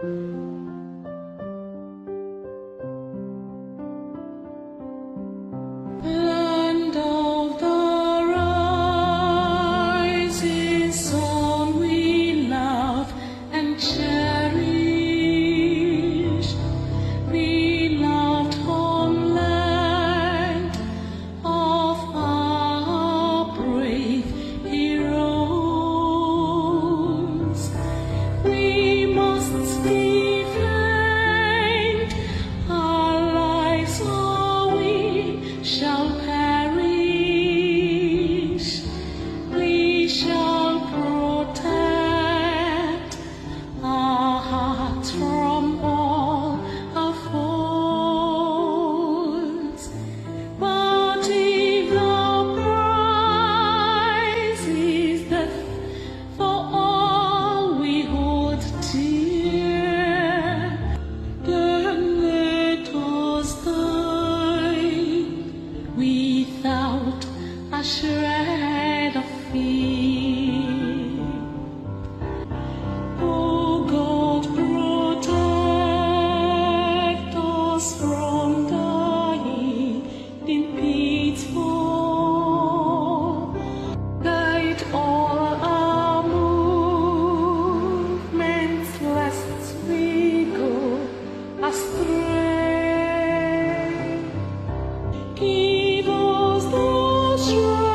Land of the rising sun, we love and cherish. Beloved homeland of our brave heroes, we must defend our lives, or we shall perish. We shall protect our hearts from all our foes. But if the prize is death for all we hold dear, then let us die without a shred of fear. Oh God, protect us from dying in pitfall. Guide all our movements, lest we go astray. Give us the strength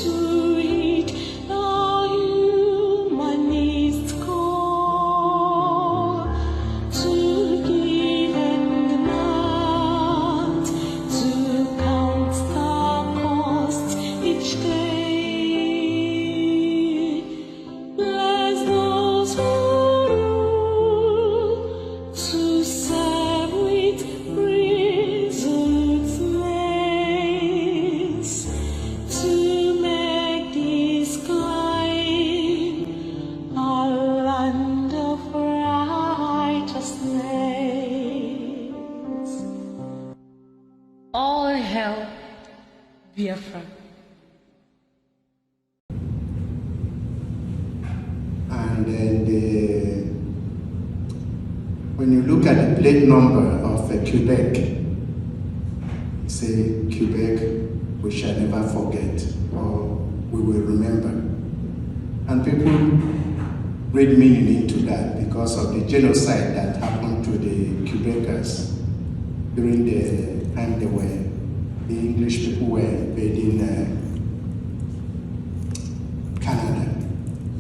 to heed the humanist call, to give and not to count the cost each day. Bless those who rule to serve with resoluteness, to make this kind our land of righteousness. All hail Biafra. And then when you look at the plate number of Quebec, say Quebec, we shall never forget, or we will remember. And people read meaning into that because of the genocide that happened to the Quebecers during the time the English people were invading Canada.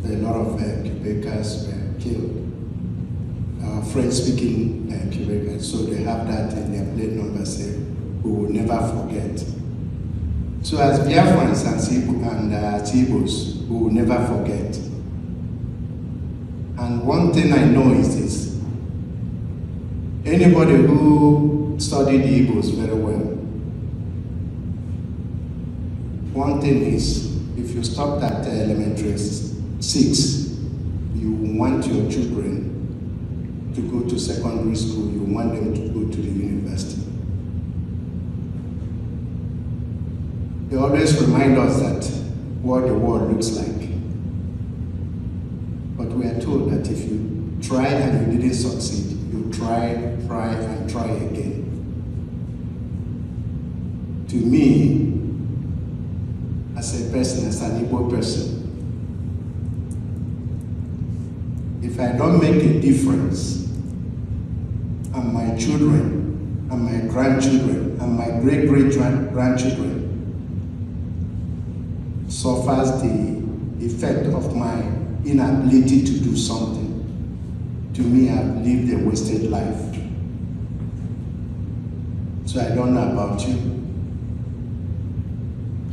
So a lot of Quebecers were killed. French-speaking Quebecers, so they have that in their plate number, say, we will never forget. So as Biafrans and Igbos, we will never forget. And one thing I know is this: anybody who studied the Igbos very well, one thing is, if you stopped at elementary 6, you want your children to go to secondary school, you want them to go to the university. They always remind us that what the world looks like. But we are told that if you try and you didn't succeed, you try and try again. To me, as a person, as an Igbo person, if I don't make a difference, and my children, and my grandchildren, and my great-great-grandchildren suffers the effect of my inability to do something, to me, I've lived a wasted life. So I don't know about you.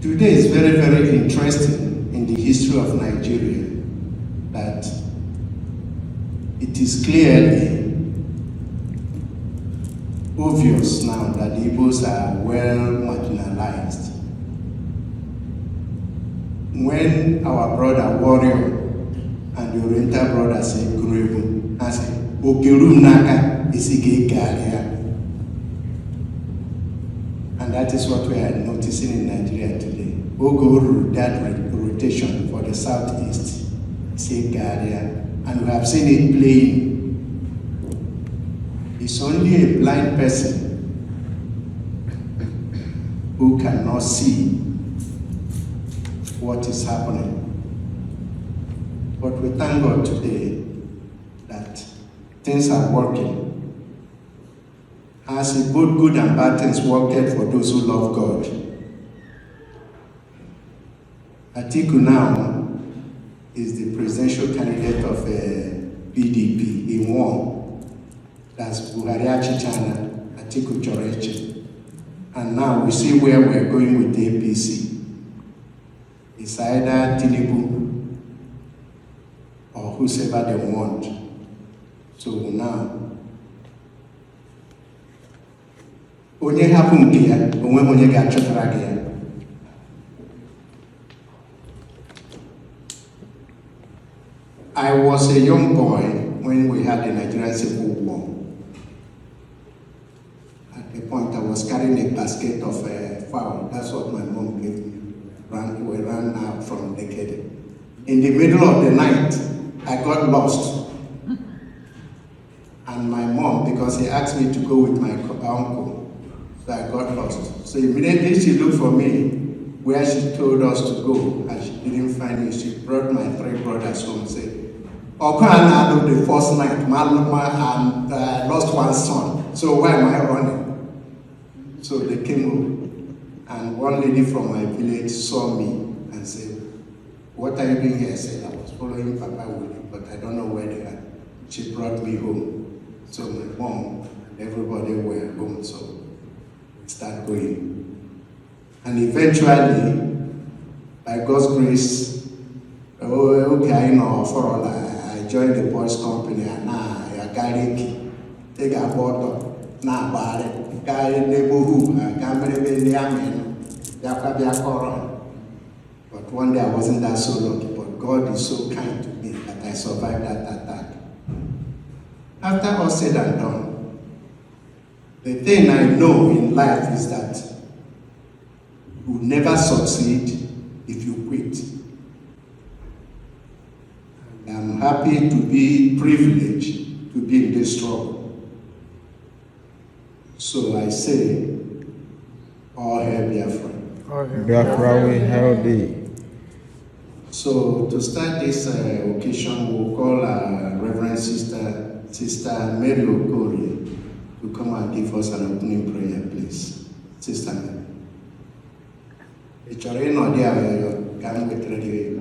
Today is very, very interesting in the history of Nigeria that it is clearly obvious now that the Igbos are well marginalized. When our brother Warrior and the Oriental brother say Gurebu, I say Okerum Naka Isike Garia. And that is what we are noticing in Nigeria today. Ogo that rotation for the southeast, say Garia. and we have seen it playing. It's only a blind person who cannot see what is happening. But we thank God today that things are working. As both good and bad things worked for those who love God. Atiku now is the presidential candidate of PDP. He won. That's Buhari Achichana, Atiku Choreche. And now we see where we're going with the APC. It's either Tinubu or whosoever they want. So now, onye happen here, onye ga-achọtara gị ya. I was a young boy when we had the Nigerian Civil War. At the point I was carrying a basket of fowl. That's what my mom gave me. We ran out from the gate. In the middle of the night, I got lost. And my mom, because he asked me to go with my uncle, so I got lost. So immediately she looked for me where she told us to go, and she didn't find me. She brought my 3 brothers home and said, Okanado the first night, and I lost one son. So why am I running? So they came home, and one lady from my village saw me and said, "What are you doing here?" I said, "I was following Papa Willie, but I don't know where they are." She brought me home. So my mom and everybody were home, so we started going. And eventually, by God's grace, I joined the boys' company, and now I take a bottle, now buy it, guy neighborhood, I can't believe the amen, but one day I wasn't that so lucky, but God is so kind to me that I survived that attack. After all said and done, the thing I know in life is that you will never succeed if you quit. I'm happy to be privileged to be in this struggle. So I say, all hail Biafra. Biafra, we hail thee. So to start this occasion, we'll call our Reverend Sister Mary Okori to come and give us an opening prayer, please. Sister Mary. It's already not there, come with ready.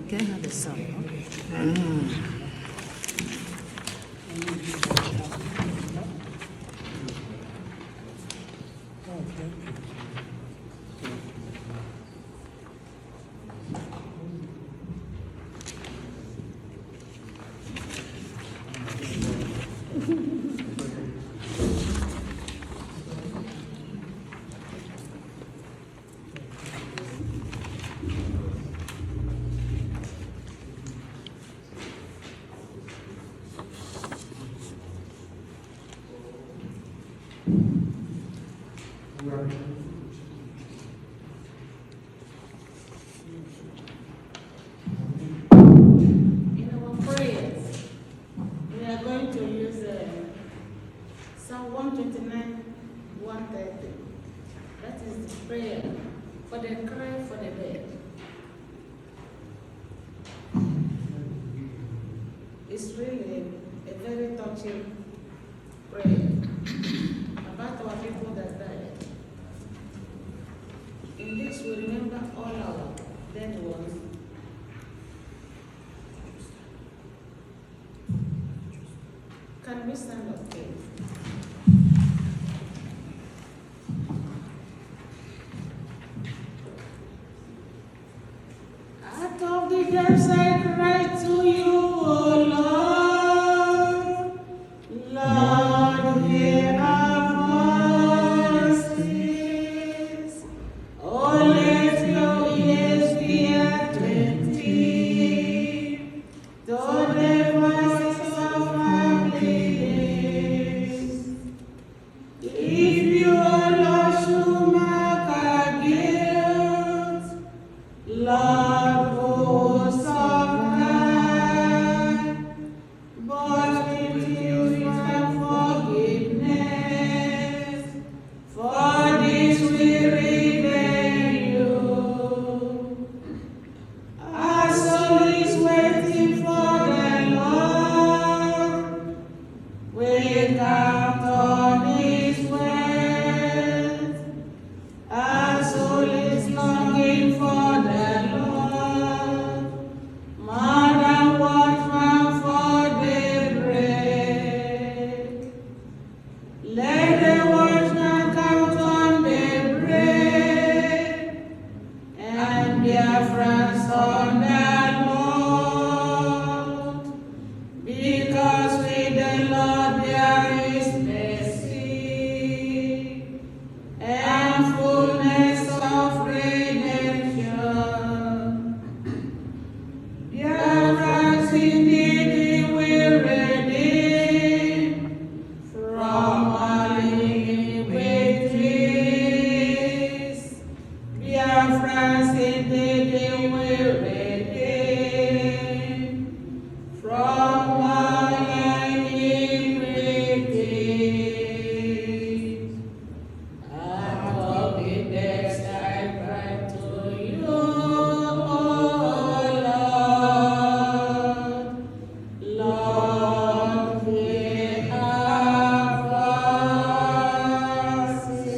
Can I have the song? In our prayers, we are going to use Psalm 129, 130. That is the prayer for the cry for the dead. It's really a very touching prayer about our people that died. In this, we remember all our dead ones. Can we stand up, please? depths I cry to you, O Lord. Lord, hear our voices. Oh, let your ears be attentive to the voice of our pleas. If you, O Lord, should mark our guilt, Lord, hosts of God, but with you find forgiveness. For this we revere you. Our soul is waiting for the Lord. We count on His word. Our soul is longing for the Lord, more than watchman for daybreak. Let the watchman count on daybreak, and Biafrans on the Lord, because with the Lord there is mercy and fullness of redemption. Biafrans indeed He will redeem from all iniquities. Biafrans indeed He will redeem from all iniquities. Out of the depths I cry to you, O Lord. Lord, hear our voices.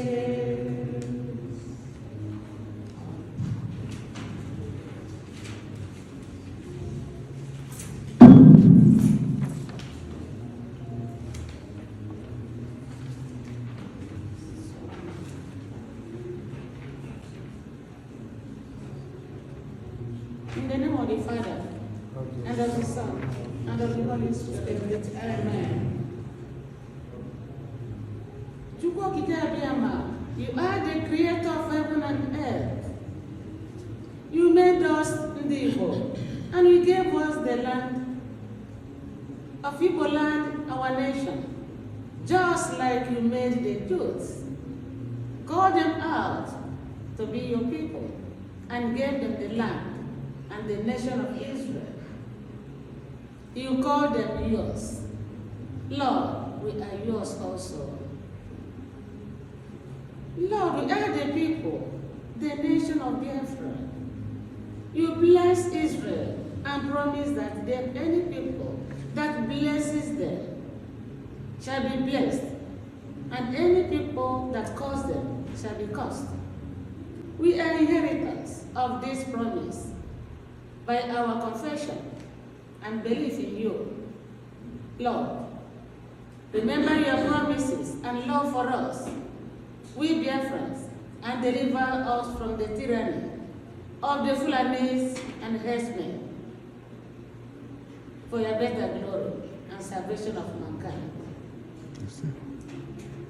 In the name of the Father, and of the Son, and of the Holy Spirit, amen. Chukwu okike abịama, you are the creator of heaven and earth. You made us ndị Igbo, and you gave us the land of Igbo land, our nation, just like you made the Jews. Called them out to be your people, and gave them the land and the nation of Israel. You call them yours. Lord, we are yours also. Lord, we are the people, the nation of Biafra. You bless Israel and promise that there any people that blesses them shall be blessed, and any people that curse them shall be cursed. We are inheritors of this promise by our confession and belief in you. Lord, remember your promises and love for us, we Biafrans, and deliver us from the tyranny of the Fulanis and herdsmen, for your better glory and salvation of mankind.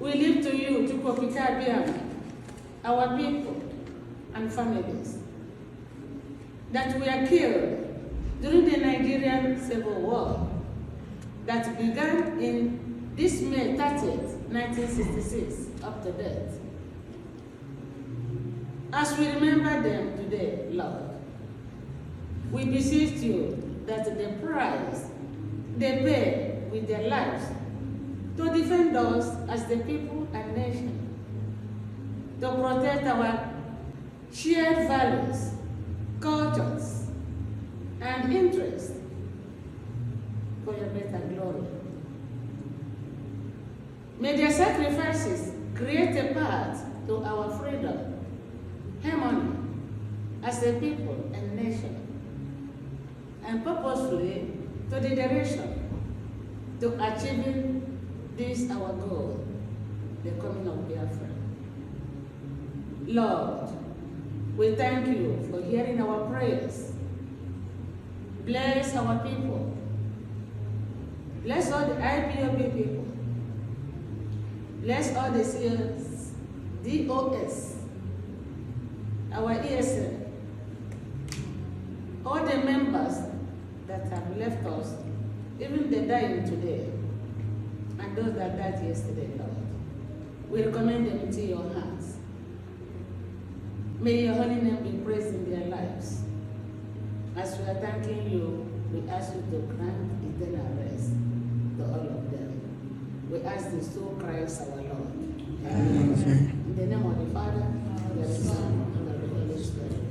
We live to you, to Biafra, our people and families, that were killed during the Nigerian Civil War that began in this May 30th, 1966, up to date. As we remember them today, Lord, we beseech you that the price they pay with their lives to defend us as the people and nation, to protect our shared values, cultures, and interests for your better glory. May their sacrifices create a path to our freedom, harmony as a people and nation, and purposefully to the direction to achieving this our goal, the coming of Biafra. Lord, we thank you for hearing our prayers Bless our people. Bless all the IPOB people. Bless all the COs, DOS, our ESL, all the members that have left us, even the dying today, and those that died yesterday, Lord. We recommend them into your hands. May your holy name be praised in their lives. As we are thanking you, we ask you to grant eternal rest to all of them. We ask this through Christ our Lord. Amen. In the name of the Father, and the Son, and of the Holy Spirit.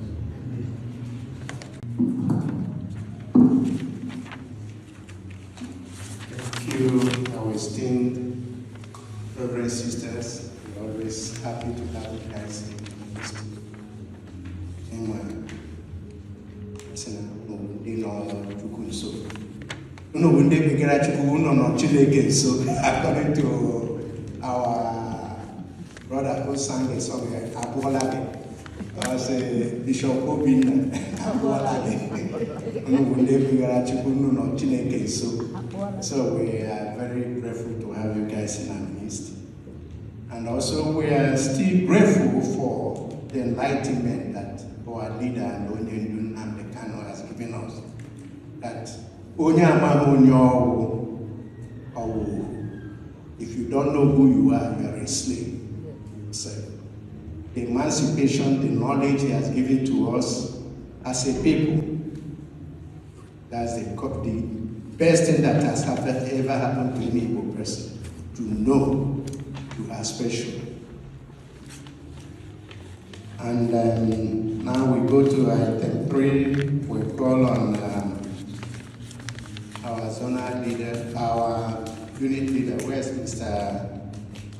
Thank you, our esteemed brothers and sisters. We're always happy to have you guys in the midst. According to our brother who sang the song, Abuolade. I say Bishop Obin Abuolade. So we are very grateful to have you guys in our midst. And also we are still grateful for the enlightenment that our leader and Onye Ndun has given us. That if you don't know who you are a slave. So the emancipation, the knowledge he has given to us as a people, that's the best thing that has ever happened to any Igbo person. To know you are special. And now we go to item 3. We call on our zonal leader, our unit leader. Where's Mr.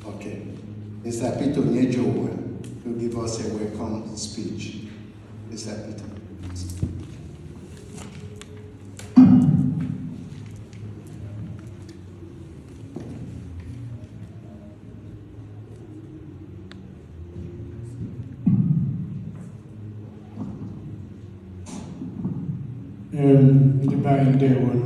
Okay, Mr. Peter Nyejo to give us a welcome speech. Mr. Peter. The buying day one.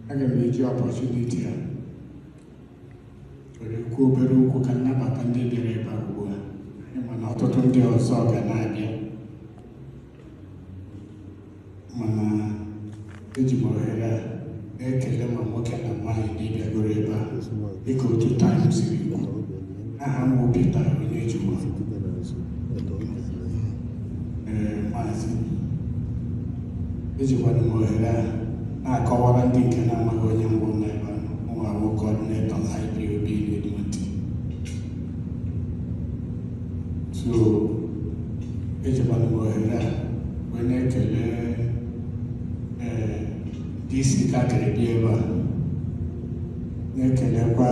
I can make the opportunity. For the Kuberu can never attend the Reba. I'm not to do also an idea. Mana, Ejimohera, Ekelema Mokana, my Libya Goreba, they go 2 times a week. I am working time with Ejimo. Ejimohera. I call one thing and I'm going to go never, who I will coordinate on IPOB movement. So, Ejimohera, when I tell this category behavior, Nekelekwa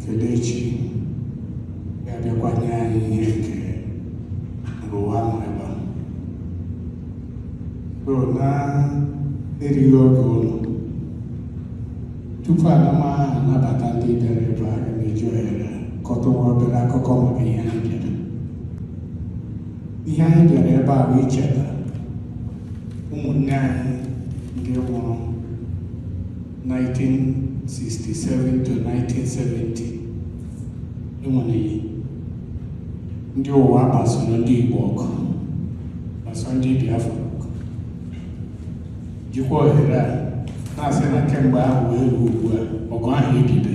Kelechi, Yabekwanya Yeke, Ruam Eba. So now, Erigo tupu anama anabata ndị bịara ebe a ga-eji ohere kọtụ nwa obere akụkọ maka ihe anyị bịara. Ihe anyị bịara ebe a bụ icheta ụmụnne anyị ndị nwụrụ 1967 to 1970 enwere ndị ụwa gbasoro ndị Igbo ọgụ, gbasoro ndị Biafra. Jikwa ohere a na-asị na kemgbe ahụ wee ruo ugbu a ọgụ ahụ ebibe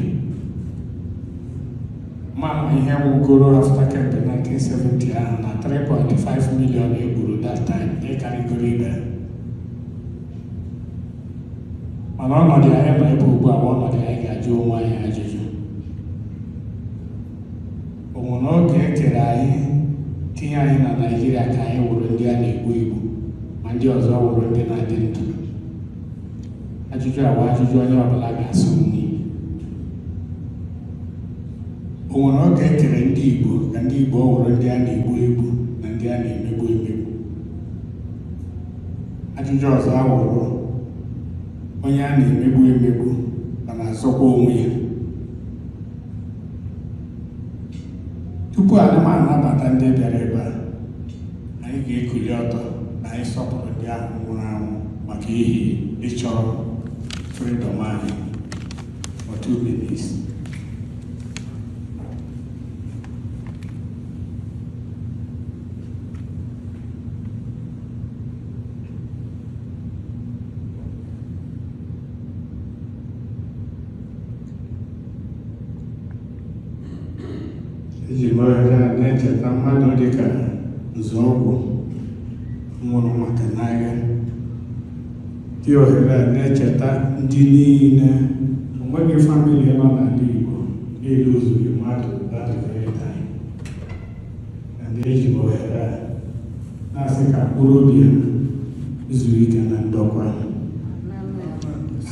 ma ihe nwugoro afta kemgbe 1970 ahụ na 3.5 million egburu that time ịkarịgoro ibe. Mana ọnọdụ anyị nọ ebe ugbu a bụ ọnọdụ anyị ga-ajụ onwe anyị ajụjụ. O nwere oge e kere anyị tinye anyị na Naịjirịa ka anyị wụrụ ndị a na-egbu igbu ma ndị ọzọ wụrụ ndị na-adị ndụ. Ajụjụ a bụ ajụjụ onye ọbụla ga-asụ n'ime. O nwere oge e kere ndị Igbo ka ndị Igbo wụrụ ndị a na-egbu egbu na ndị a na-emegbu emegbu. Ajụjụ ọzọ a wụrụ onye a na-emegbu emegbu ma na-azọkwa onwe ya. Tupu ana m anabata ndị bịara ebe a, ọtọ na anyị sọpụrụ ndị ahụ nwụrụ anwụ maka ihi ịchọ freedom anyị for 2 minutes. Iji ohere a na-echeta mmadụ dịka Nzọụkwụ nwụrụ maka n'agha. Dị ohere a na-echeta ndị niile, onweghị famili nọ n'ala Igbo niile ozuru mmadụ that very time. And eji ohere a na-asị ka mkpụrụ obi ha zuru ike na ndokwa.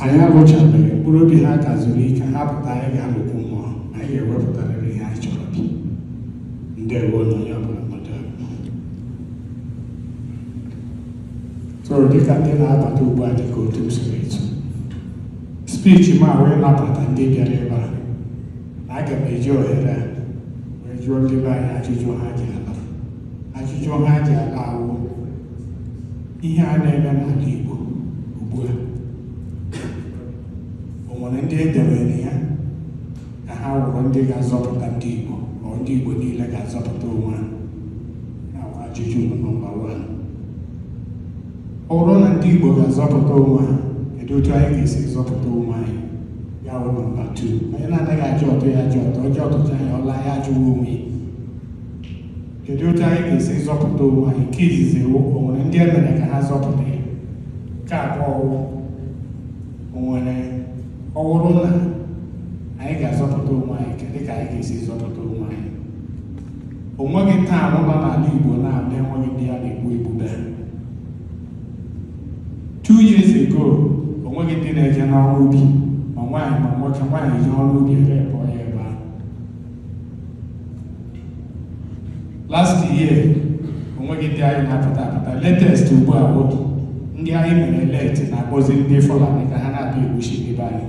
Anyị alụchabeghị, mkpụrụ obi ha ka zuru ike, ha pụta anyị ga-alụkwu mmụọ, anyị ga-ewepụtarịrị ihe anyị chọrọ bi. Ndewo na onye ọbụla mmadụ. So dịka ndị na-abata ugbu a dịka otu m siri etu, spichi m a wee nabata ndị bịara ebe a, na aga m eji ohere a wee jụọ ndị be anyị ajụjụ ha ji ala. Ajụjụ ha ji ala awụ ihe a na-eme n'ala Igbo ugbu a. O nwere ndị edewere ya ka ha wụrụ ndị ga-azọpụta ndị Igbo, ma ndị Igbo niile ga-azọpụta onwe ha? Na ajụjụ nọmba 1. Ọ bụrụ na ndị Igbo ga-azọpụta onwe ha, kedu otu anyị ga-esi zọpụta onwe anyị? Ya bụ nọmba 2. Onye na-anaghị ajụ ọtọ ya ajụ ọtọ, ọjọọ ọtụtụ anyị ọla ya ajụwa onwe ya. Kedu otu anyị ga-esi zọpụta onwe anyị? Nke izizi o nwere ndị e mere ka ha zọpụta ya. Nke abụọ o nwere ọ bụrụ na anyị ga-azọpụta onwe anyị, kedu ka anyị ga-esi zọpụta onwe anyị? O nweghị taa nọ n'ala Igbo na-ama enweghị ndị a na-egbu egbube. 2 years ago, o nweghị ndị na-eje n'ọrụ ubi, ma nwaanyị ma nwoke, nwaanyị ji ọrụ ubi ebe ebe ọ ya ebe ahụ. Last year, o nweghị ndị anyị na-apụta apụta. Latest ugbu a bụ ndị anyị mere elect na-akpọzi ndị Fulani ka ha na-abịa egbuchi ebe anyị.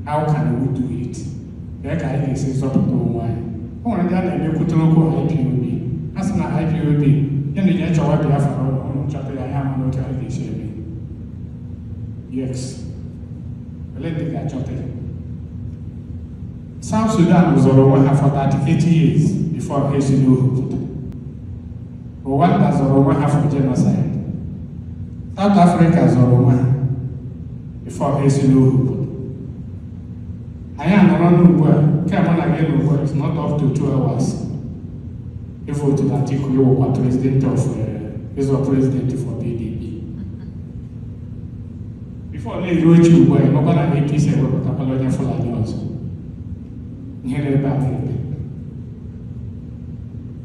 How can we do it? Ka anyị ga-esi zọpụta onwe anyị? O nwere ndị a na-emekwutere okwu IPOB. A sị na IPOB ya na eji chọwa Biafra ọrụ nchọta ya, ya ma n'otu anyị ga-esi eme. Yes. Ole ndị ga-achọta ya? South Sudan zọrọ onwe ha for 38 years before ha esi n'ohu pụta. Rwanda zọrọ onwe ha for genocide. South Africa zọrọ onwe ha before ha esi n'ohu pụta. Anyị anọrọ n'ugbu a, nke a mụ na gị n'ugbu a, it's not up to 2 hours. Vote na Atiku ịwụkwa president of president for PDP. Before na-eru oche ugbu a, ịnọkwa na APC ewepụtakwala onye Fulani ọzọ. Ihe na-ebe a na-ebe.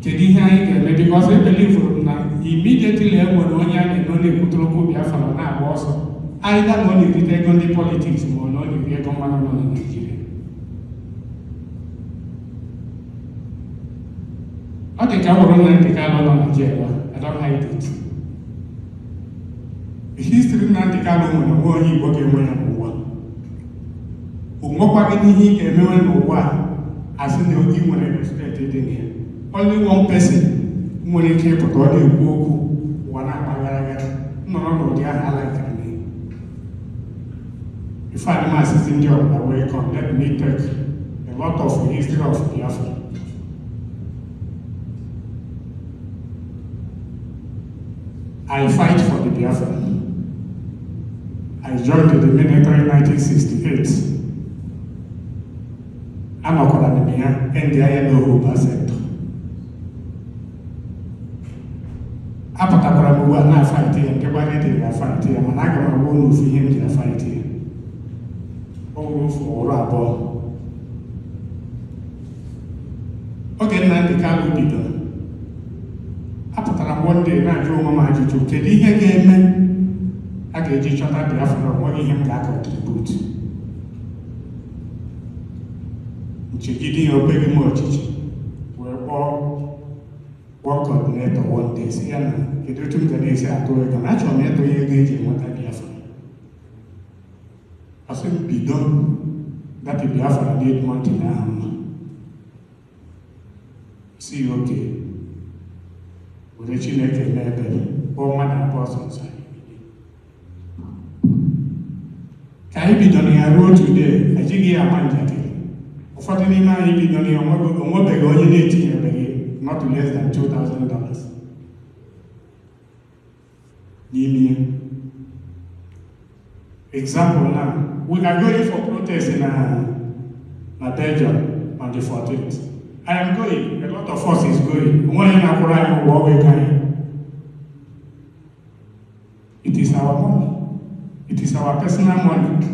Kedu ihe anyị ga-eme? Because I believe na immediately e nwere onye anyị nọ na-ekwutere okwu Biafra na-agba ọsọ, either na ọ na-erite ego ndị politiks ma ọ na ọ na-eri ego mmanụ nọ na Nigeria. Ọ dị ka bụrụ na ndị Kalụ nọ na jail, I don't hide it. History na ndị Kalụ nwere nwe onye Igbo ga-enwe ya n'ụwa. O nwekwaghị n'ihe ị ga-emewe n'ụwa asị na onye nwere respect dị na ya. Only one person nwere ike ịpụta ọ na-ekwu okwu ụwa na-akpaghara nọrọ n'ụdị ahụ ala nke anyị. Ife adịmasịsị ndị ọbụla wee come, let me take a lot of history of Biafra. I fight for the Biafra. I joined the military in 1968. Anọkwara m ya ndị agha n'Oruba sector. Apụtakwara m ugbu a na-afaịtị ya, nke gbara dị ya afaịtị ya, mana aga m agwa unu ofu ihe m ji afaịtị ya. Ọ bụrụ ofu ọrụ abụọ. Oge Nnamdi Kanu bidoro, apụtara m one day na-ajụ onwe m ajụjụ, kedu ihe ga-eme a ga-eji chọta Biafra? Onweghị ihe m ga-akọntribut. Nchegide ya okpeghị m ọchịchị wee kpọọ work coordinator one day si ya na kedu otu m ga na-esi atụ ego, na achọrọ m ịtụ ya ego eji enweta Biafra. Asị m bido dati Biafra need money na ahụ mma. Si oke were Chineke n'ebere kpọọ mmadụ abụọ sọsọ ka anyị bidoro ya ruo today ejighị ya ama njakịrị ụfọdụ n'ime anyị bidoro ya onwebeghị onye na-etinyebeghị not less than $2,000 n'ime ya. Example now, we are going for protest in Belgium on the 14th. I am going, a lot of us is going. It is our money. It is our personal money.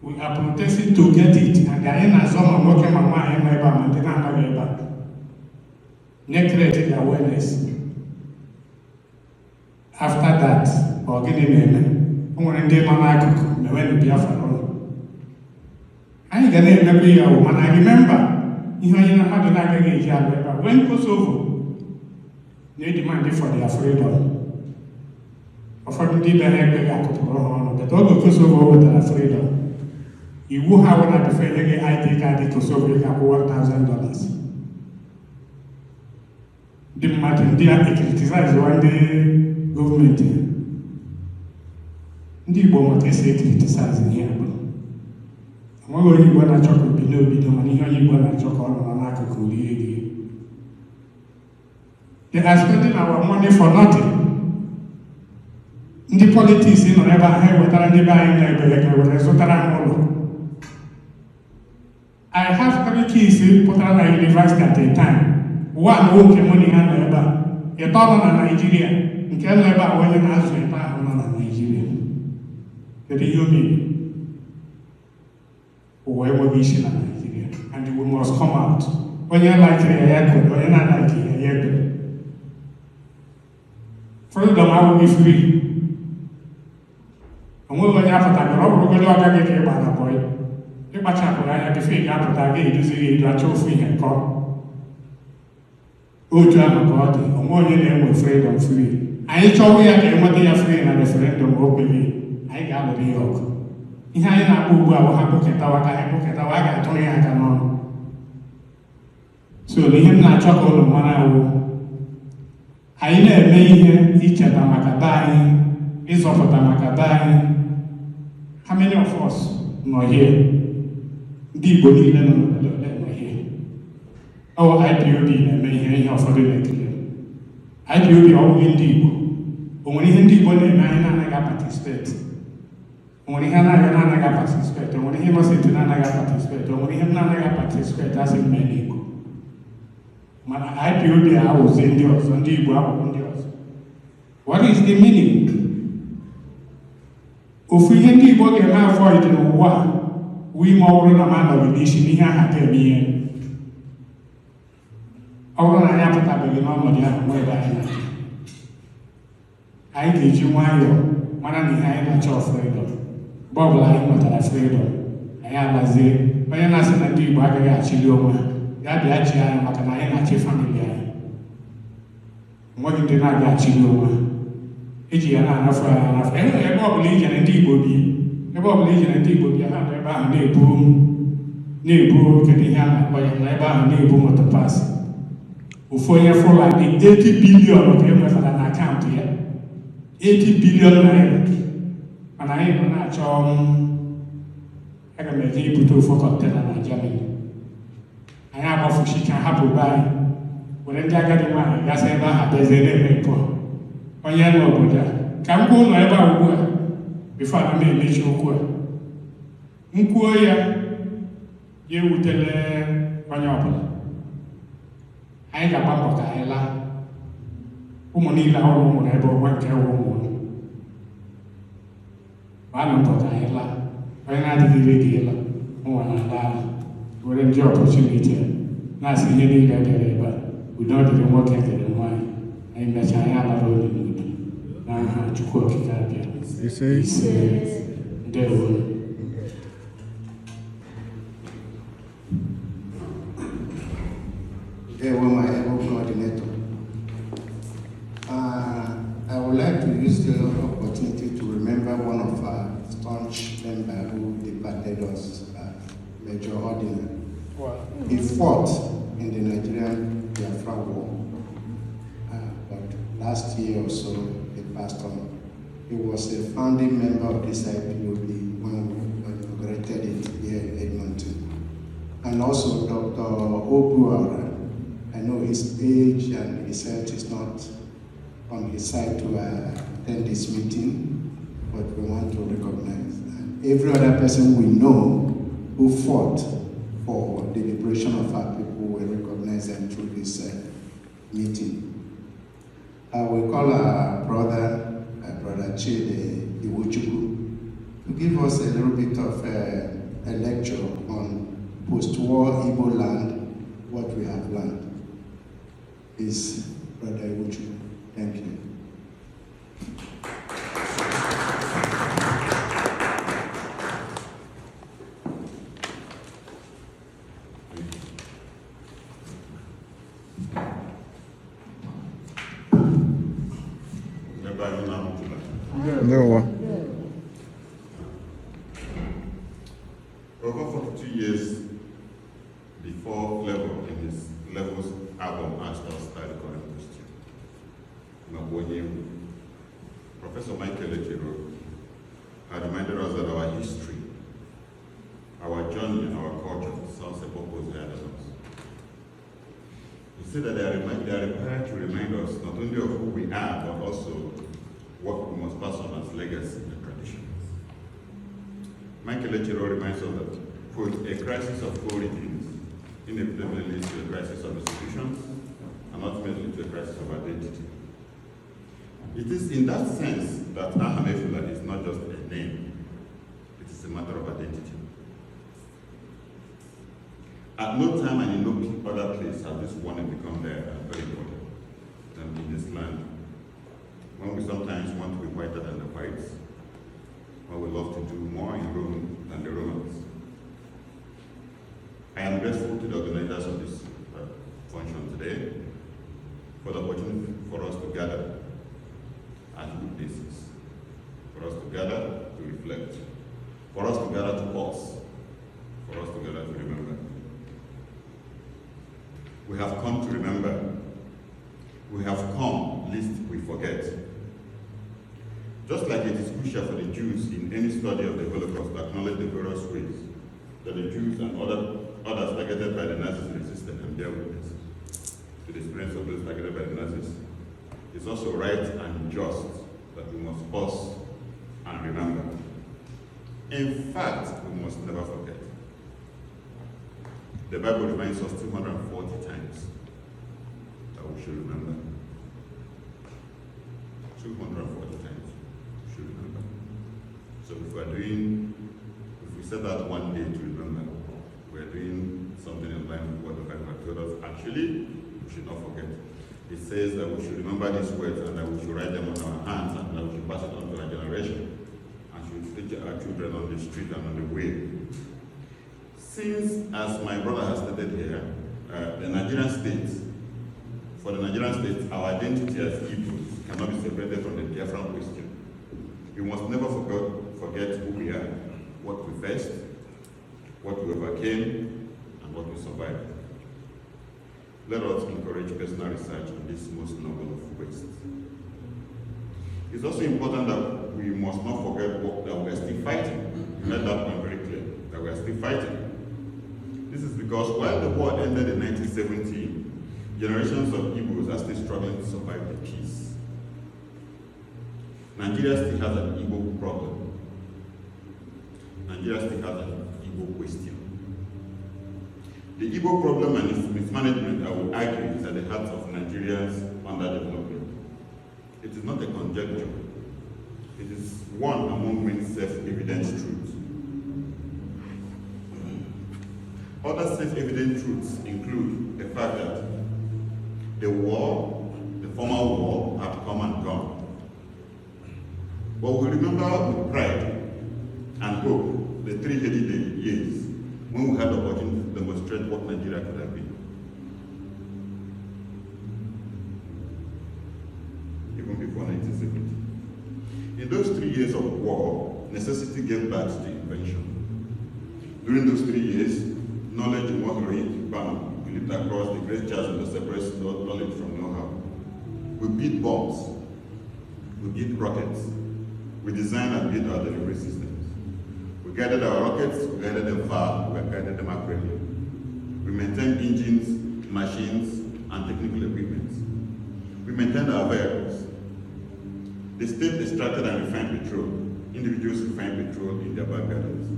We are protesting to get it, and there is some working on my maintenance. Next created awareness. After that, or getting in, when they man I went to Biafra. I ain't gonna be a woman. I remember, when Kosovo, they demanded for their freedom. For the deep and but all the Kosovo with their freedom. You will have one at the Federal ID card to Kosovo $1,000. The matter they are criticized one day government. Ndị Igbo nwere esi criticize ihe abụ. Onweghị onye Igbo na-achọ ka obi n'obido mana ihe onye Igbo na-achọ ka ọ nọ n'akụkụ rie gị. They are spending our money for nothing. Ndị politics nọ ebe ahụ ewetara ndị be anyị na-ebere ka were zụtara ha ụlọ. I have 3 kids pụtara na university at a time. One nwoke money ha nọ ebe a. Ịtọ nọ na Nigeria nke nọ ebe a onye na-azụ ịtọ ahụ nọ na Nigeria. The human whoever is in Nigeria, and we must come out. When you're like a aircraft, when you're not like a aircraft. Freedom, I will be free. And when you have to go, we're going to get a banner boy. You match up, I have to figure out that I get to actual free and come. Oh, to have a body, and one name with freedom free. I told you that what they are free and a referendum openly. I got the York. In Hina Buba, I have a Tawaka, Tony Akanon. So the him not chocolate of 1 hour. I never made each of Tamakabai, is of Tamakabai. How many of us not here? Deep body, then here. Oh, IPOB, and may hear for the next year. IPOB all in deep. When you deep on the 9 and I got participate. When he had a participate, when he must say to participate, when he had not participate, that's in many. I feel the hours in the house, and the what is the meaning? If we had the body and avoid in war, we more than a man of the nation here had a being. Our appetite, you know, I teach you why you're one and behind a child freedom. Bob lying what I afraid of. I am as a when I said I do bag actually over. That the actually I am actually family. What did not actually over? Ejiana for a Bob Legion and D-Body. A Bob Legion and D-Body. I have never name boom. Name boom can be handled by a never name boom at the pass. For your for like 80 billion of them with an account here. 80 billion naira. And I am not I can make it to for container in Germany. I am off she can have to buy. When I get the money, that's ever happens in a poor. When you know about that, can go no ever work before I make sure work. Nkuya, you will tell when you're I got Bamba Kaila. Umonila or woman ever went care woman. I don't know that when I did the deal, one and that, we enjoy opportunity. Not seeing any guy, but we don't even work at the one. I met I am a road in Wood. To cook it. You say, devil. They were my able coordinator. I would like to use the opportunity to remember one of our staunch members who departed us, Major Ordinary. Wow. He fought in the Nigerian Biafra War. last year or so, he passed on. He was a founding member of this IPOB when we inaugurated it here in Edmonton. And also Dr. Obuara. I know his age and his health is not on his side to attend this meeting, but we want to recognize that every other person we know who fought for the liberation of our people, we recognize them through this meeting. We call our brother Chide Iwochukwu to give us a little bit of a lecture on post-war Igbo land, what we have learned. Is Brother Iwochukwu. Thank you. No. Over 42 years before Flavor in his Levels album asked us that current question. Professor Michael Echiro had reminded us that our history, our journey and our culture serves a purpose ahead of us. He said that they are required to remind us not only of who we are, but also what we must pass on as legacy and traditions. Michael Echiro reminds us that, quote, a crisis of origins inevitably leads to a crisis of institutions and ultimately to a crisis of identity. It is in that sense that Ahamefula is not just a name, it is a matter of identity. At no time and in no other place has this warning become very important than in this land. When we sometimes want to be whiter than the whites, when we love to do more in Rome than the Romans. I am grateful to the organizers of this function today for the opportunity for us to gather at good places, for us to gather to reflect, for us to gather to pause, for us to gather to remember. We have come to remember. We have come lest we forget. Just like it is crucial for the Jews in any study of the Holocaust to acknowledge the various ways that the Jews and others targeted by the Nazis resisted and bear witness to the experience of those targeted by the Nazis, it's also right and just that we must pause and remember. In fact, we must never forget. The Bible reminds us 240 times that we should remember. 240 times we should remember. So if we set out one day to remember, we're doing something in line with what the Bible told us. Actually, we should not forget. It says that we should remember these words and that we should write them on our hands and that we should pass it on to our generation and should teach our children on the street and on the way. Since, as my brother has stated here, the Nigerian state, for the Nigerian state, our identity as Igbos cannot be separated from the Biafran question. We must never forget who we are, what we faced, what we overcame, and what we survived. Let us encourage personal research on this most noble of wastes. It's also important that we must not forget that we are still fighting. You heard that one very clear, that we are still fighting. This is because while the war ended in 1970, generations of Igbos are still struggling to survive the peace. Nigeria still has an Igbo problem. Nigeria still has an Igbo question. The Igbo problem and its mismanagement, I would argue, is at the heart of Nigeria's underdevelopment. It is not a conjecture. It is one among many self-evident truths. Other self-evident truths include the fact that the former war, had come and gone. But we remember with pride and hope the 3 heady years when we had the opportunity to demonstrate what Nigeria could have been. Even before 1970. In those 3 years of war, necessity gave birth to invention. During those 3 years, knowledge was already bound. We lived across the great chasm that separates knowledge from know-how. We built bombs. We built rockets. We designed and built our delivery systems. We guided our rockets, we guided them far, we guided them accurately. We maintained engines, machines, and technical equipment. We maintained our vehicles. The state extracted and refined petrol. Individuals refined petrol in their back gardens.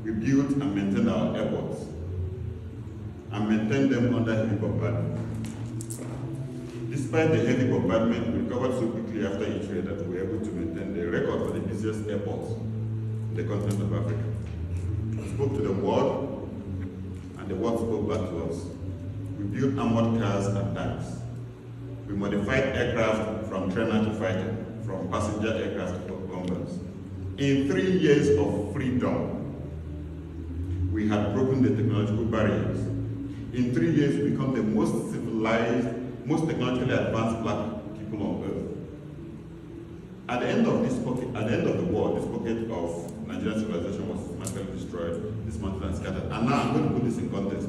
We built and maintained our airports and maintained them under heavy bombardment. Despite the heavy bombardment, we recovered so quickly after each raid that we were able to maintain the record for the busiest airports in the continent of Africa. We spoke to the world, and the world spoke back to us. We built armored cars and tanks. We modified aircraft from trainer to fighter, from passenger aircraft to bombers. In 3 years of freedom, we had broken the technological barriers. In 3 years, we become the most civilized, most technologically advanced black people on earth. At the end of the war, this pocket of Nigerian civilization was systematically destroyed, dismantled, and scattered. And now I'm going to put this in context.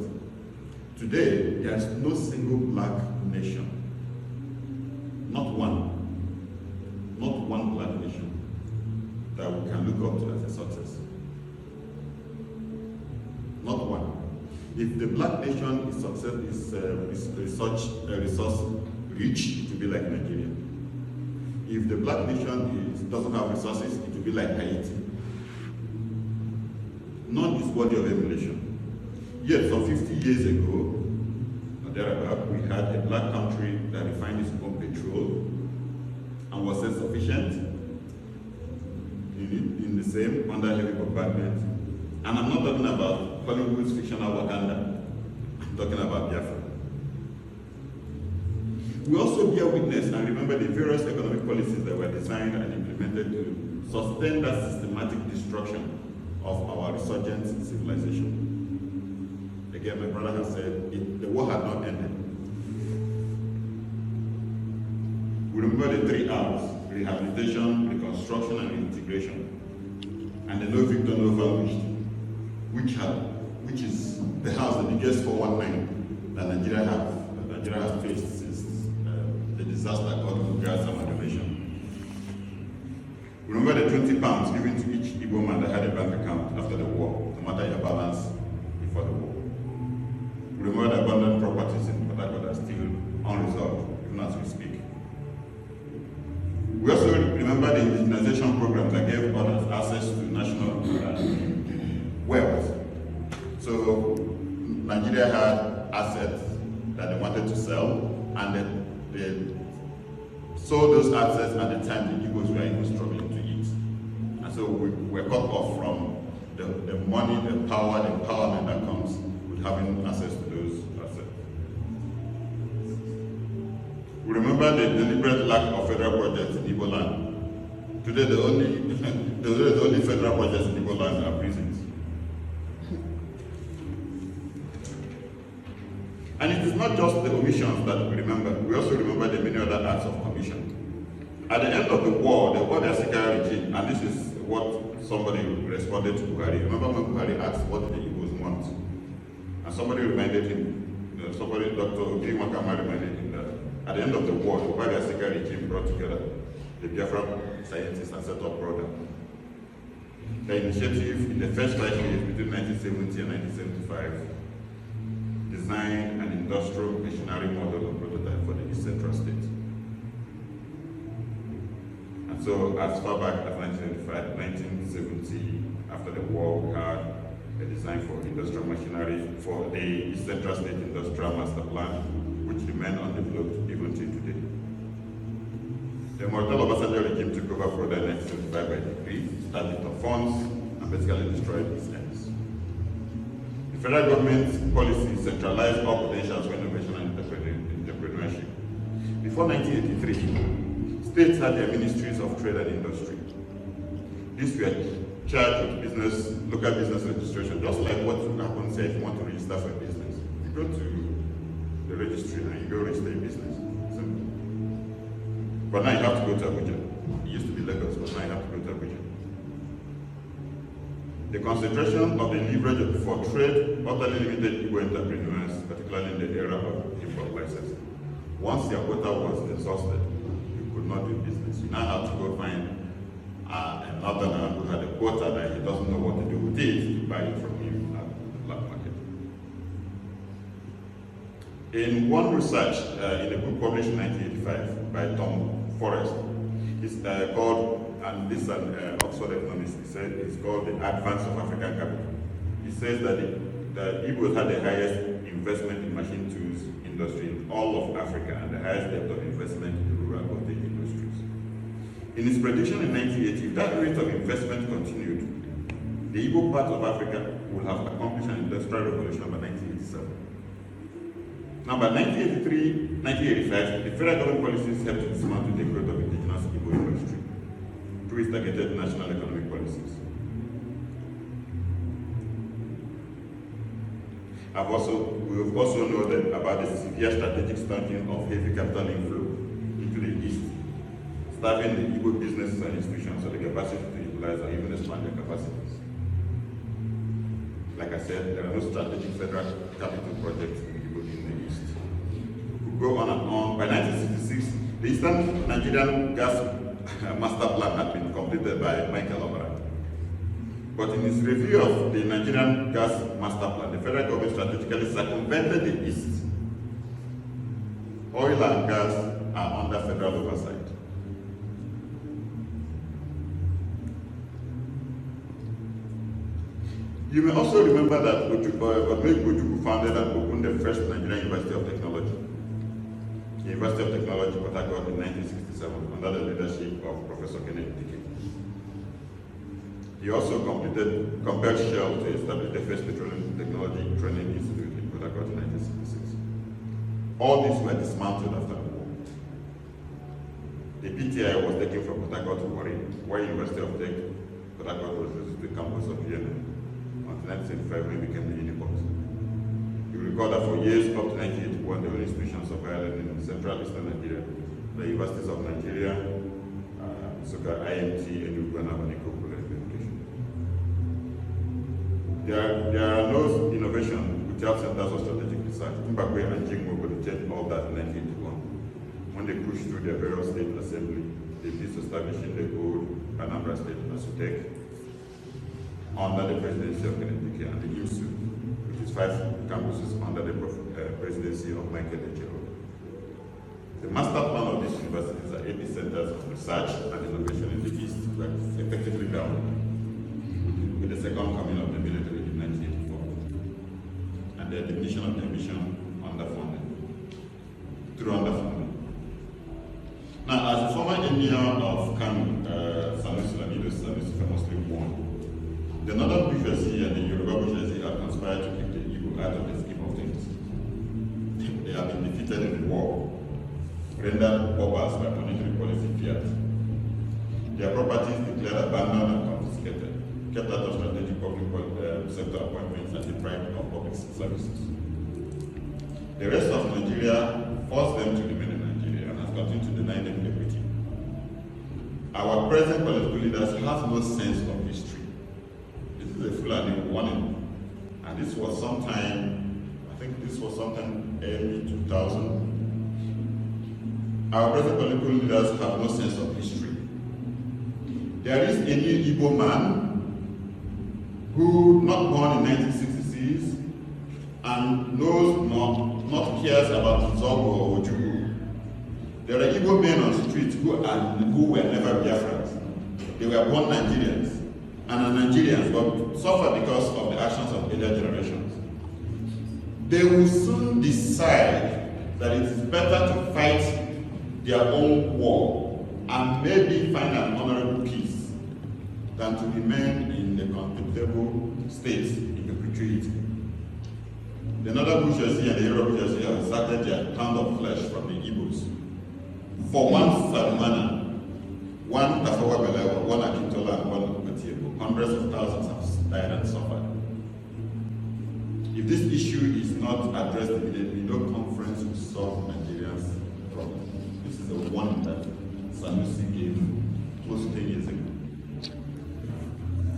Today, there is no single black nation, not one black nation that we can look up to as a success. Not one. If the black nation is such a resource rich, it will be like Nigeria. If the black nation doesn't have resources, it will be like Haiti. None is worthy of emulation. Yet, some 50 years ago, or thereabout, we had a black country that refined its own petrol and was self-sufficient in the same under heavy bombardment. And I'm not talking about Hollywood's fictional Wakanda. I'm talking about Biafra. We also bear witness and remember the various economic policies that were designed and implemented to sustain that systematic destruction of our resurgent civilization. Again, my brother has said, the war had not ended. We remember the 3 R's: rehabilitation, reconstruction, and reintegration. And the no victor, no vanquished, which is perhaps the biggest 419 that Nigeria has faced since the disaster caused grass and aggravation. Remember the 20 pounds given to each Igbo man that had a bank account after the war, no matter your balance before the war. Remember the abandoned properties in Port Harcourt are still unresolved, even as we speak. We also remember the indigenization program that gave others access to national wealth. So Nigeria had assets that they wanted to sell, and they sold those assets at the time the Igbos were even struggling to eat. And so we were cut off from the money, the power, the empowerment that comes with having access to those assets. We remember the deliberate lack of federal projects in Igbo land. Today, the only federal projects in Igbo land are prisons. And it is not just the omissions that we remember. We also remember the many other acts of commission. At the end of the war, the Wadasika regime, and this is what somebody responded to Buhari. Remember when Buhari asked what the Igbos want? And somebody reminded him, Dr. Obi Wakama reminded him that at the end of the war, the Wadasika regime brought together the Biafra scientists and set up program. The initiative in the first 5 years between 1970 and 1975 designed an industrial machinery model and prototype for the East Central State. And so as far back as 1970, after the war, we had a design for industrial machinery for the East Central State Industrial Master Plan, which remained undeveloped even till today. The Mortal Obasanjo regime took over for the 1975 by decree, started the funds, and basically destroyed its ends. The federal government's policy centralized all potentials for innovation and entrepreneurship. Before 1983, states had their ministries of trade and industry. These were charged with local business registration, just like what happens here if you want to register for a business. You go to the registry and you go register a business. Simple. But now you have to go to Abuja. It used to be Lagos, but now you have to go to Abuja. The concentration of the leverage for trade utterly limited Igbo entrepreneurs, particularly in the era of import licensing. Once your quota was exhausted, you could not do business. You now have to go find a northerner who had a quota that he doesn't know what to do with it to buy it from him at the black market. In one research in a book published in 1985 by Tom Forrest, it's called, and this is an Oxford economist, he said it's called The Advance of African Capital. He says that the Igbos had the highest investment in machine tools industry in all of Africa and the highest depth of investment in the rural cottage industries. In his prediction in 1980, if that rate of investment continued, the Igbo part of Africa would have accomplished an industrial revolution by 1987. Now, by 1983, 1985, the federal government policies helped to dismantle the growth of indigenous Igbo industry through its targeted national economic policies. We also know that about the severe strategic stunting of heavy capital inflow into the East, starving the Igbo businesses and institutions of the capacity to utilize or even expand their capacities. Like I said, there are no strategic federal capital projects in the East. We could go on and on. By 1966, the Eastern Nigerian Gas Master Plan had been completed by Michael Obara. But in his review of the Nigerian Gas Master Plan, the federal government strategically circumvented the East. Oil and gas are under federal oversight. You may also remember that Ojukwu founded and opened the first Nigerian University of Technology, the University of Technology, Port Harcourt, in 1967, under the leadership of Professor Kenneth Dike. He also compelled Shell to establish the first petroleum technology training institute in Port Harcourt in 1966. All these were dismantled after the war. The PTI was taken from Port Harcourt to Warri, where University of Tech Port Harcourt was reduced to the campus of Vienna. Until 1975, when it became the Uniport. You recall that for years up to 1981, the only institutions of higher learning in Central Eastern Nigeria, the universities of Nigeria, IMT, Enugu, and Abaniko, education. There are no innovation without centers of strategic research. Mbakwe and Jingmo could change all that in 1981. When they pushed through their various state assembly, they disestablishing the old Anambra State Asutec under the presidency of Kenneth Dike and the IMSU, which is 5 campuses under the presidency of Michael Ejero. The master plan of these universities are 80 centers of research and innovation in the East were effectively down with the second coming of the military in 1984 and the diminution of their mission through underfunding. Now, as the former emir of Kano, Sanusi Lamido Sanusi famously warned, the northern bourgeoisie and the Yoruba bourgeoisie have conspired to keep the Igbo out of the scheme of things. They have been defeated in the war, rendered paupers by monetary policy fiat. Their properties declared abandoned and confiscated, kept out of strategic public sector appointments and deprived of public services. The rest of Nigeria forced them to remain in Nigeria and has continued to deny them equity. Our present political leaders have no sense of history. This is a Fulani warning, and this was sometime, I think this was sometime early 2000. Our present political leaders have no sense of history. There is a new Igbo man who, not born in 1966, and knows not cares about Nzogo or Ojukwu. There are Igbo men on the street who were never Biafrans. They were born Nigerians and are Nigerians, but suffer because of the actions of earlier generations. They will soon decide that it is better to fight their own war and maybe find an honorable peace than to remain in the contemptible state in perpetuity. The northern bourgeoisie and the Yoruba bourgeoisie have extracted their pound of flesh from the Igbos. For one Salimana, one Tafawa Belewa, one Akintola, and one Matiebo, hundreds of thousands have died and suffered. If this issue is not addressed immediately, no conference will solve Nigeria's problem. This is a warning that Sanusi gave close to 10 years ago.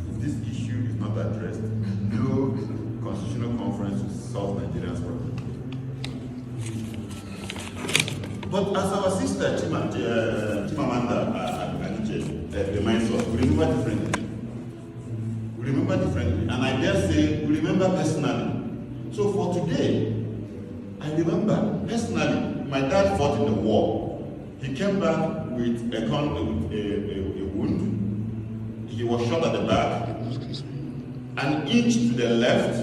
If this issue is not addressed, no constitutional conference will solve Nigeria's problem. But as our sister Chimamanda Adichie reminds us, we remember differently. We remember differently, and I dare say we remember personally. So for today, I remember personally, my dad fought in the war. He came back with a wound. He was shot at the back. An inch to the left,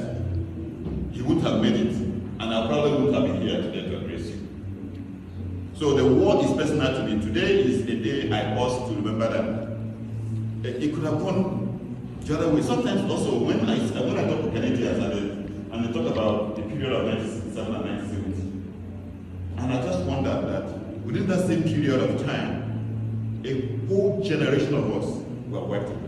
he would have made it, and I probably wouldn't have been here today to address you. So the war is personal to me. Today is a day I pause to remember that it could have gone the other way. Sometimes also when I talk to Canadians and they talk about the period of 1967 and 1970, and I just wonder that within that same period of time, a whole generation of us were wiped away.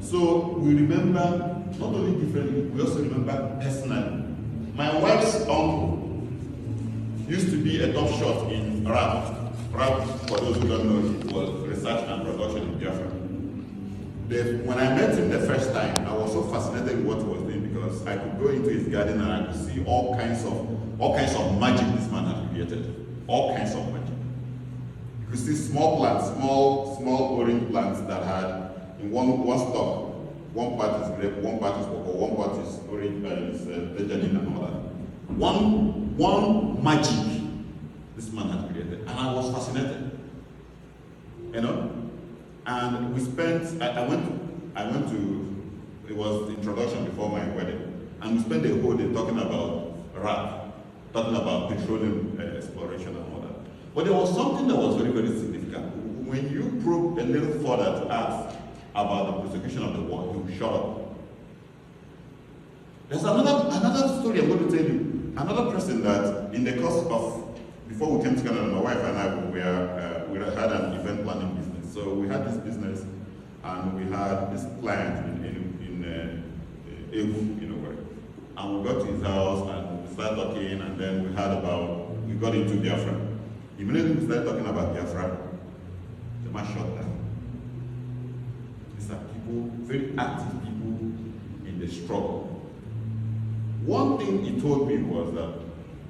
So we remember not only differently, we also remember personally. My wife's uncle used to be a top shot in RAP. RAP, for those who don't know, it was research and production in Biafra. When I met him the first time, I was so fascinated with what he was doing because I could go into his garden and I could see all kinds of magic this man had created. All kinds of magic. You could see small plants, small orange plants that had in one stalk. One part is grape, one part is cocoa, one part is orange, tangerine and all that. One magic this man had created, and I was fascinated. You know, and we spent. I went to. It was the introduction before my wedding, and we spent the whole day talking about RAP, talking about petroleum exploration and all that. But there was something that was very, very significant. When you probe a little further to ask about the prosecution of the war, you shut up. There's another story I'm going to tell you. Another person that, in the course of, before we came to Canada, my wife and I, we had an event planning business. So we had this business, and we had this client in Ewu, you know where. And we got to his house, and we started talking, and then we got into Biafra. Immediately we started talking about Biafra, the man shot down. These are people, very active people in the struggle. One thing he told me was that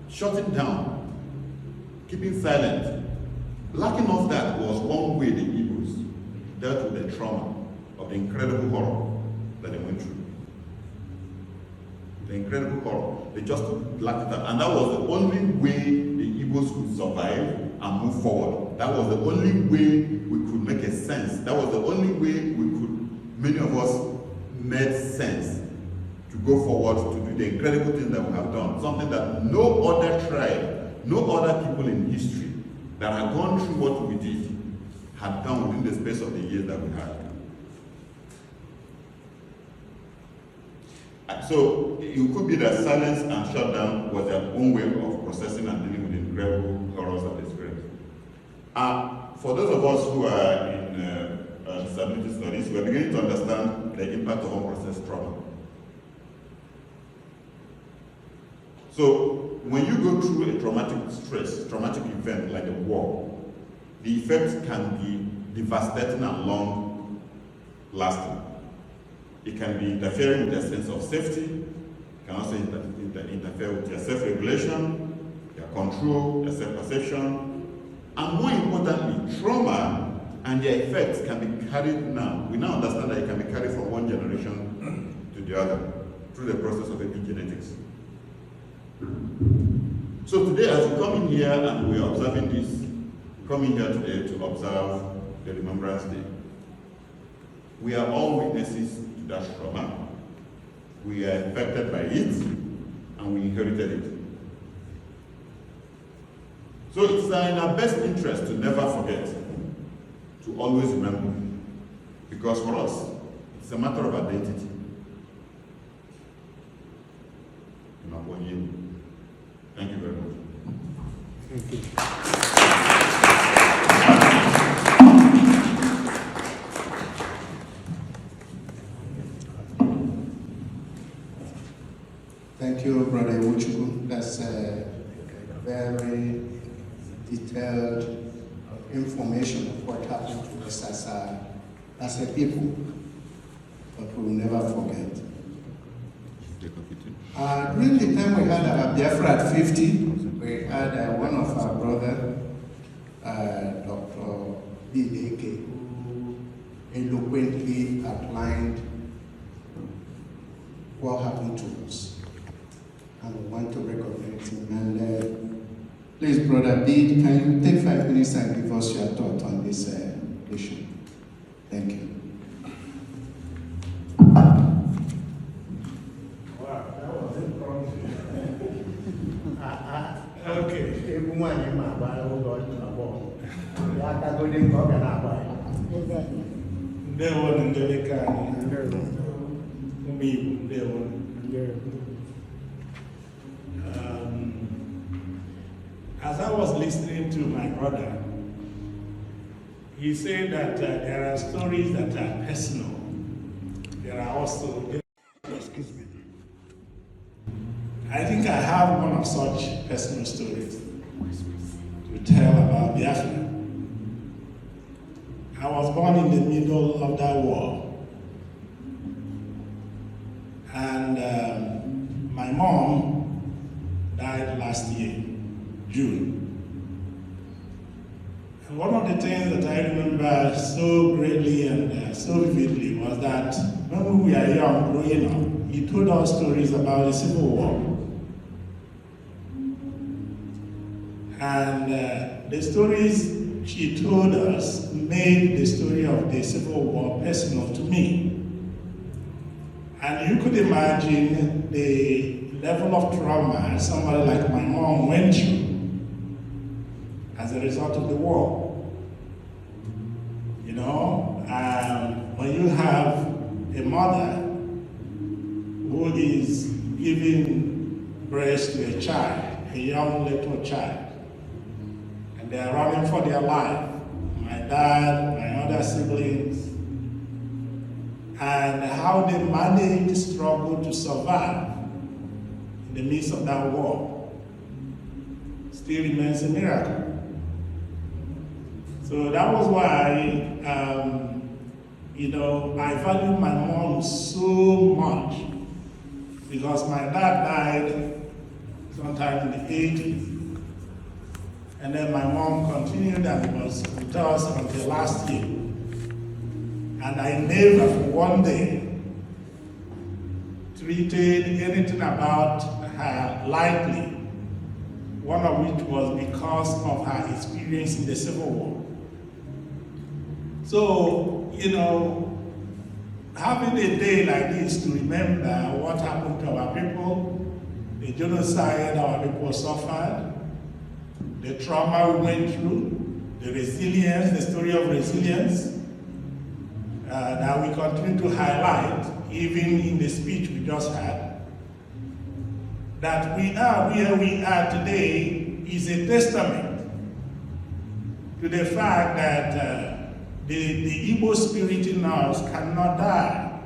shutting down, keeping silent, lacking of that was one way the Igbos dealt with the trauma of the incredible horror that they went through. The incredible horror, they just lacked it out. And that was the only way the Igbos could survive and move forward. That was the only way we could make a sense. That was the only way many of us made sense to go forward to do the incredible things that we have done. Something that no other tribe, no other people in history that had gone through what we did had done within the space of the years that we had. So it could be that silence and shutdown was their own way of processing and dealing with the incredible horrors that they experienced. For those of us who are in disability studies, we're beginning to understand the impact of unprocessed trauma. So when you go through a traumatic traumatic event like a war, the effects can be devastating and long lasting. It can be interfering with your sense of safety. It can also interfere with your self-regulation, your control, your self-perception, and more importantly, trauma and their effects can be carried now. We now understand that it can be carried from one generation to the other through the process of epigenetics. So today, as we come in here and we are observing this, we come in here today to observe the Remembrance Day. We are all witnesses to that trauma. We are affected by it, and we inherited it. So it's in our best interest to never forget, to always remember, because for us, it's a matter of identity. Thank you very much. Thank you. Thank you, Brother Iwuchukwu. That's a very detailed information of what happened to us as a people, but we will never forget. During the time we had our Biafra at 50, We had one of our brother, Dr. Bideke, who eloquently outlined what happened to us. And we want to recognize him. And please, Brother Bid, can you take 5 minutes and give us your thought on this issue? Thank you. Okay. Ndewo Ndeleka Umibu Ndewo. As I was listening to my brother, he said that there are stories that are personal. There are also, excuse me. I think I have one of such personal stories to tell about Biafra. I was born in the middle of that war. And my mom died last year, June. And one of the things that I remember so greatly and so vividly was that when we were young, growing up, he told us stories about the Civil War. And the stories she told us made the story of the Civil War personal to me. And you could imagine the level of trauma somebody like my mom went through as a result of the war. You know, when you have a mother who is giving birth to a child, a young little child, and they are running for their life, my dad, my other siblings, and how they managed to struggle to survive in the midst of that war still remains a miracle. So that was why, you know, I value my mom so much, because my dad died sometime in the 80s. And then my mom continued and was with us until last year. And I never for one day treated anything about her lightly, one of which was because of her experience in the Civil War. So, you know, having a day like this to remember what happened to our people, the genocide our people suffered, the trauma we went through, the resilience, the story of resilience that we continue to highlight, even in the speech we just had, that we are where we are today is a testament to the fact that the Igbo spirit in us cannot die.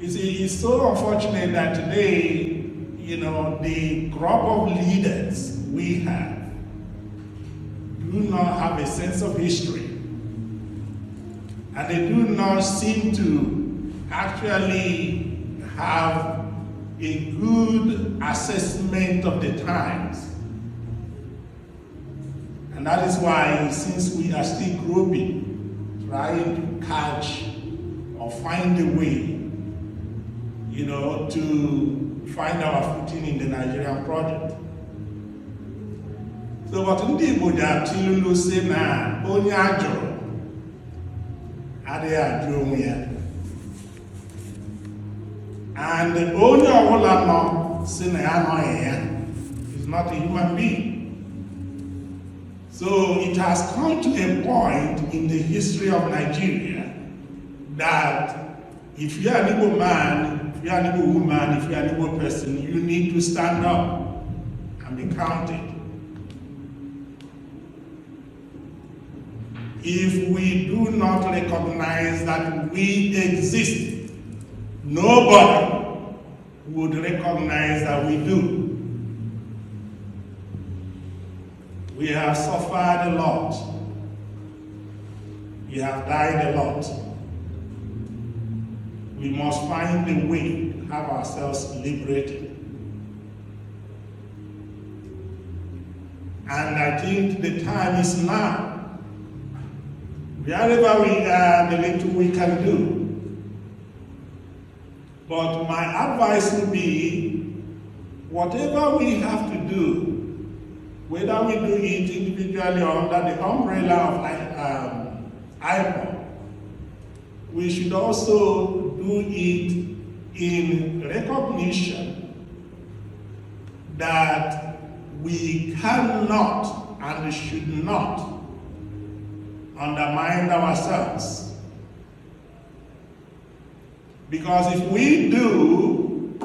It's so unfortunate that today, you know, the crop of leaders we have do not have a sense of history. And they do not seem to actually have a good assessment of the times. And that is why, since we are still groping, trying to catch or find a way, you know, to find our footing in the Nigerian project. So what ndị Igbo ji atụ ilu sị na onye ajụrụ adịghị ajụ onwe ya. And onye ọbụla nọ sị na ya anọghị ya is not a human being. So it has come to a point in the history of Nigeria that if you are an Igbo man, if you are an Igbo woman, if you are an Igbo person, you need to stand up and be counted. If we do not recognize that we exist, nobody would recognize that we do. We have suffered a lot. We have died a lot. We must find a way to have ourselves liberated. And I think the time is now. Wherever we are, the little we can do. But my advice would be, whatever we have to do, whether we do it individually or under the umbrella of IPOB, we should also do it in recognition that we cannot and should not undermine ourselves. Because if we do,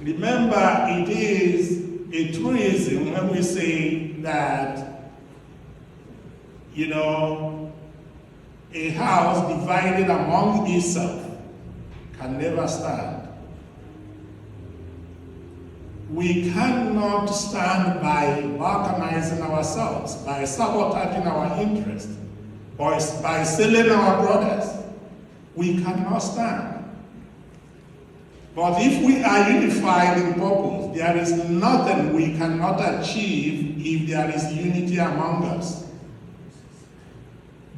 remember it is a truism when we say that, you know, a house divided among itself can never stand. We cannot stand by balkanizing ourselves, by sabotaging our interests, or by selling our brothers. We cannot stand. But if we are unified in purpose, there is nothing we cannot achieve if there is unity among us.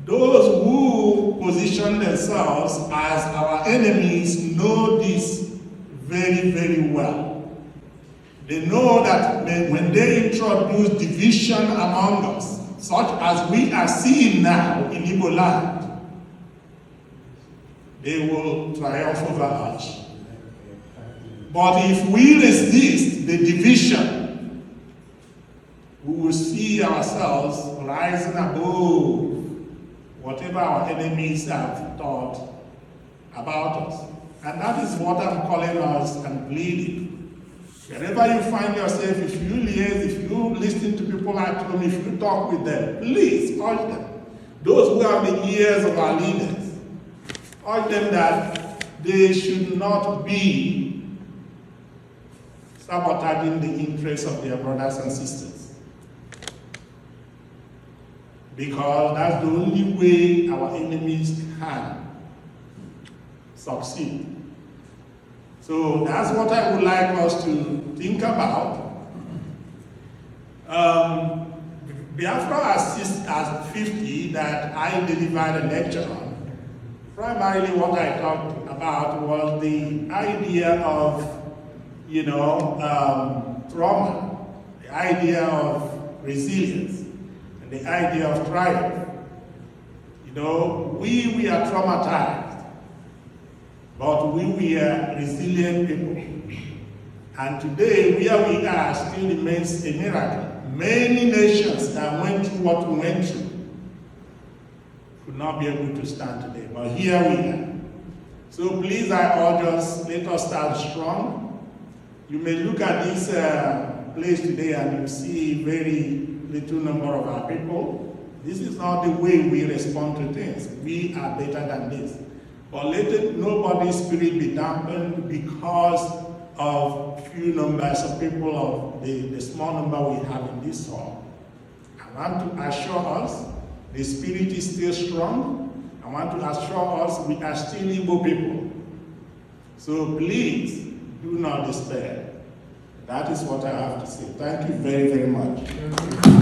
Those who position themselves as our enemies know this very, very well. They know that when they introduce division among us, such as we are seeing now in Igbo land, they will triumph over us. But if we resist the division, we will see ourselves rising above whatever our enemies have thought about us. And that is what I'm calling us and pleading. Wherever you find yourself, if you liaise, if you listen to people at home, if you talk with them, please urge them. Those who have the ears of our leaders, urge them that they should not be sabotaging the interests of their brothers and sisters. Because that's the only way our enemies can succeed. So that's what I would like us to think about. Biafra as 50 that I delivered a lecture on. Primarily what I talked about was the idea of, you know, trauma, the idea of resilience, and the idea of triumph. You know, we are traumatized, but we are resilient people. And today, where we are still remains a miracle. Many nations that went through what we went through could not be able to stand today, but here we are. So please, I urge us, let us start strong. You may look at this place today and you see very little number of our people. This is not the way we respond to things. We are better than this. But let nobody's spirit be dampened because of few numbers of people, of the small number we have in this hall. I want to assure us the spirit is still strong. I want to assure us we are still Igbo people. So please, do not despair. That is what I have to say. Thank you very, very much.